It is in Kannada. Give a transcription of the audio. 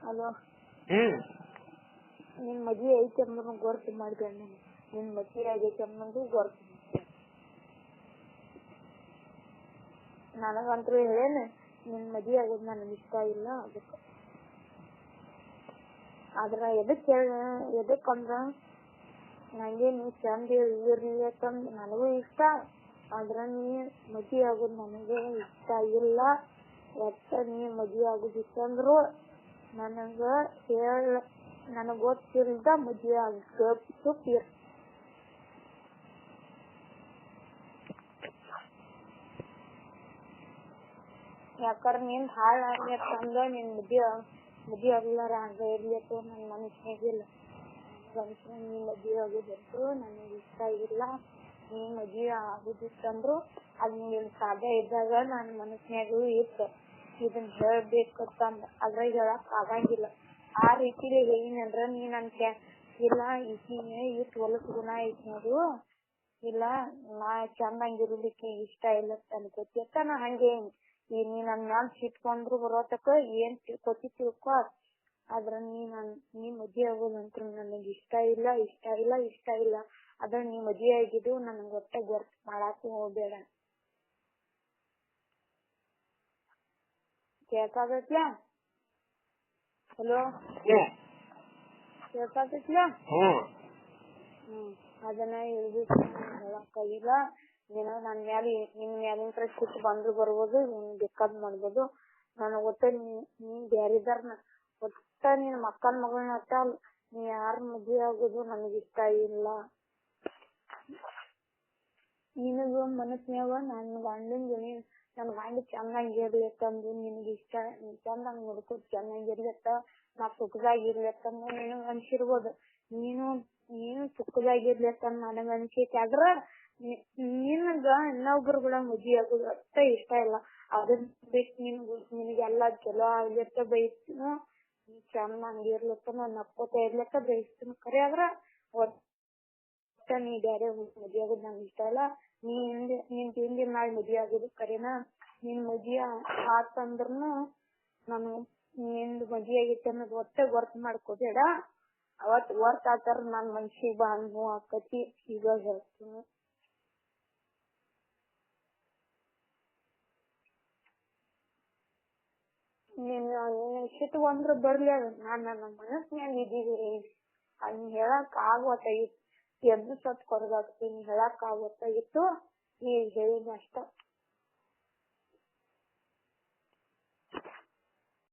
ಹಲೋ, ನಿನ್ ಮದ್ವೆ ಐತಿ ಅಂದ್ರೂ ಗೊರ್ತು ಮಾಡ್ಕೊಂಡ, ನಿನ್ ಮದ್ವೆ ಆಗೈತಿ ಅನ್ನೋದು ಗೊರ್ತು. ನನಗಂತೂ ಹೇಳೇನ ನಿನ್ ಮದ್ವೆ ಆಗೋದು ನನಗೆ ಇಷ್ಟ ಇಲ್ಲ. ಅದಕ್ಕೆ ಆದ್ರ ಎದಕ್ಕಂದ್ರ ನಂಗೆ ನೀ ಚಂದ ಇರ್ಲಿ ಅಂತಂದ್ ನನಗೂ ಇಷ್ಟ. ಆದ್ರ ನೀ ಮದ್ವೆ ಆಗೋದು ನನಗೆ ಇಷ್ಟ ಇಲ್ಲ. ಒಟ್ಟ ನೀ ಮದ್ವೆ ಆಗೋದಿತ್ತಂದ್ರು ನನಗ್ ಗೊತ್ತಿಲ್ದ ಮದ್ವೆ ಆಗಪ್ಪ. ಯಾಕಂದ್ರ ನೀನ್ ಹಾಳ ಆಗ್ಲತ್ತಂದ ನಿನ್ ಮದ್ವೆ ಆಗ್ಲಾರ ಹಂಗ ಇರ್ಲಿತ್ತ ನನ್ ಮನಸ್ನಾಗಿಲ್ಲ. ನೀ ಮದ್ವೆ ಆಗೋದಂತೂ ನನಗ್ ಇಷ್ಟ ಇಲ್ಲ. ನೀ ಮದ್ವೆ ಆಗೋದಿತ್ತಂದ್ರು ಅದ್ ನೀನ್ ಸಾಧ್ಯ ಇದ್ದಾಗ ನನ್ ಮನಸ್ನಾಗೂ ಇತ್ತು ಇದನ್ ಹೇಳ್ಬೇಕಂದ. ಅದ್ರಾಗ ಹೇಳಕ್ ಆಗಂಗಿಲ್ಲ. ಆ ರೀತಿಲಿ ಏನಂದ್ರ ನೀ ನನ್ ಇಲ್ಲ ಈಕಿನೇ ಇಟ್ ಹೊಲಸ್ ಗುಣ ಐತ್ ನೋಡು, ಇಲ್ಲ ನಾ ಚಂದಂಗಿರ್ಲಿಕ್ಕೆ ಇಷ್ಟ ಇಲ್ಲ ಅನ್ಕೋತಿತ್ತ. ನಾ ಹಂಗೆ ನೀ ನನ್ ಮ್ಯಾಲ ಸಿಟ್ಕೊಂಡ್ರು ಬರೋತಕ ಏನ್ ತಿಳ್ಕೊ. ಆದ್ರ ನೀ ಮದ್ವೆ ಆಗೋದಂತ್ರ ನನಗ್ ಇಷ್ಟ ಇಲ್ಲ. ಅದ್ರ ನೀ ಮದ್ವೆ ಆಗಿದ್ದು ನನಗ್ ಒಟ್ಟ ಗೊರ್ತ್ ಮಾಡಾಕ ಹೋಗ್ಬೇಡ. ಕೇಳ್ಕಾಗತ್ಲ? ಹಲೋ, ಕೇಳ್ಕಾಗತ್ಲ? ಅದನ್ನ ಹೇಳ್ಬಿಟ್ಟು ಹೇಳಕ್ಕಾಗಿಲ್ಲ. ನೀನು ನಿನ್ ಮ್ಯಾಲಿನ ಸಿಟ್ಟು ಬಂದ್ರು ಬರ್ಬೋದು, ನೀನ್ ಬೇಕಾದ್ ಮಾಡ್ಬೋದು. ನನಗ್ ಒಟ್ಟ ನೀ ಬ್ಯಾರಿದಾರ್ನ ಒಟ್ಟ ನಿನ್ ಮಕ್ಕನ್ ಮಗಳನ್ನ ಒಟ್ಟ ನೀ ಯಾರ ಮದ್ವೆ ಆಗೋದು ನನಗ್ ಇಷ್ಟ ಇಲ್ಲ. ನಿನಗ ಮನಸ್ನ್ಯಾಗ ನನ್ ಗಂಡ ಚಂದಂಗಿರ್ಲಿತ್ತಂದು ನಿನಗ್ ಇಷ್ಟ, ಚಂದಂಗ್ ನೋಡ್ಕೊತ ಚಂದಂಗಿರ್ಲಿತ್ತ, ನಾ ಸುಖದಾಗಿರ್ಲಿತ್ತಂದು ನಿನಗ್ ಅನ್ಸಿರ್ಬೋದು. ನೀನು ಸುಖದಾಗಿರ್ಲಿತ್ತಂದ್ ನನಗ್ ಅನ್ಸೈತಿ. ಆದ್ರ ನಿನಗ ಇನ್ನೊಬ್ರು ಕೂಡ ಮದ್ವೆ ಆಗೋದು ಅಷ್ಟ ಇಷ್ಟ ಇಲ್ಲ. ಅದನ್ನ ಬಿಟ್ಟು ನಿನಗೆಲ್ಲಾ ಚಲೋ ಆಗ್ಲಿತ್ತ ಬಯಸ್ತೀನು, ನೀ ಚಂದಂಗಿರ್ಲಿತ್ತ ನಕ್ಕೋತ ಇರ್ಲಿಕ್ಕ ಬಯಸ್ತೀನು. ಖರೆ ಆದ್ರ ಒಟ್ಟ ನೀ ಬ್ಯಾರೆ ಮದ್ವೆ ಆಗೋದು ನಂಗೆ ಇಷ್ಟ ಇಲ್ಲ. ನಿನ್ ಹಿಂದಿನ ನಾಳೆ ಮದ್ವೆ ಆಗೋದು ಕರೆನಾ. ನಿನ್ ಮದ್ವೆ ಆತಂದ್ರನು ನಿಂದ್ ಮದ್ವೆ ಆಗೈತಿ ಅನ್ನೋದು ಒಟ್ಟ ಗೊರ್ತ್ ಮಾಡ್ಕೋಬೇಡ. ಅವತ್ ವರ್ತ್ ಆತರ ನನ್ ಮನ್ಸಿಗೆ ಬಾ ನೋವು ಆಕತಿ. ಈಗ ಹೇಳ್ತೀನಿ, ನೀನ್ ಸಿಟ್ಟು ಬಂದ್ರ ಬರ್ಲಿ, ನಾನ್ ನನ್ನ ಮನಸ್ನ್ಯಾಗ ಇದ್ದೀವಿ. ಅದ್ ಹೇಳಕ್ ಆಗೋತ್ತಾಗಿತ್ತು, ಎದ್ದು ಸತ್ ಕೊಡದಾಗ್ತೀನಿ ಹೇಳಕ್ ಆಗೋತ್ತಾಗಿತ್ತು. ಈಗ ಹೇಳಿನ ಅಷ್ಟ.